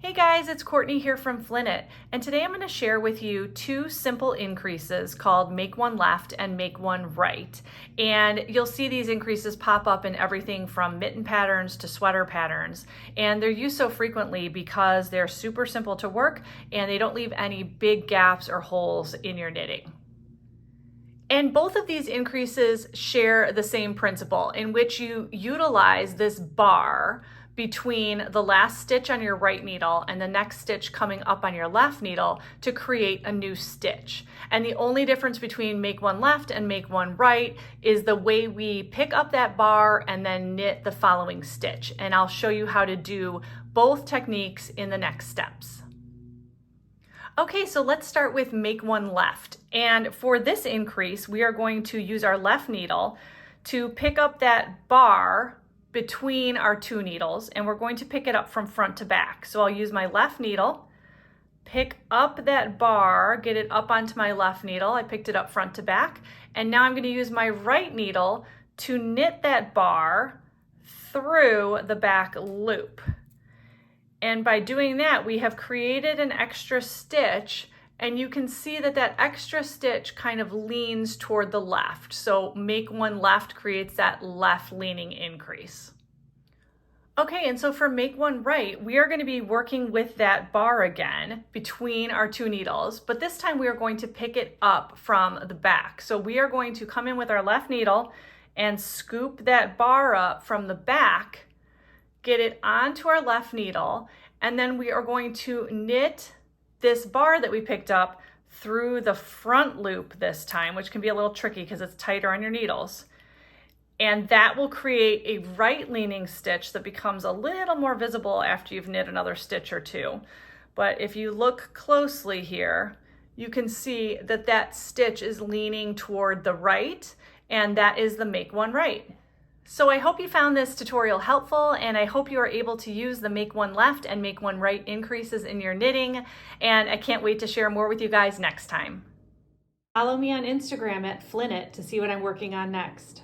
Hey guys, it's Courtney here from Flynn, and today I'm going to share with you two simple increases called Make One Left and Make One Right. And you'll see these increases pop up in everything from mitten patterns to sweater patterns. And they're used so frequently because they're super simple to work and they don't leave any big gaps or holes in your knitting. And both of these increases share the same principle in which you utilize this bar between the last stitch on your right needle and the next stitch coming up on your left needle to create a new stitch. And the only difference between Make One Left and Make One Right is the way we pick up that bar and then knit the following stitch. And I'll show you how to do both techniques in the next steps. Okay, so let's start with Make One Left. And for this increase, we are going to use our left needle to pick up that bar between our two needles, and we're going to pick it up from front to back. So I'll use my left needle, pick up that bar, get it up onto my left needle. I picked it up front to back. And now I'm going to use my right needle to knit that bar through the back loop. And by doing that, we have created an extra stitch, and you can see that that extra stitch kind of leans toward the left. So Make One Left creates that left leaning increase. Okay, and so for Make One Right, we are going to be working with that bar again between our two needles, but this time we are going to pick it up from the back. So we are going to come in with our left needle and scoop that bar up from the back, get it onto our left needle, and then we are going to knit this bar that we picked up through the front loop this time, which can be a little tricky because it's tighter on your needles. And that will create a right leaning stitch that becomes a little more visible after you've knit another stitch or two. But if you look closely here, you can see that that stitch is leaning toward the right, and that is the Make One Right. So I hope you found this tutorial helpful, and I hope you are able to use the Make One Left and Make One Right increases in your knitting, and I can't wait to share more with you guys next time. Follow me on Instagram at Flynn to see what I'm working on next.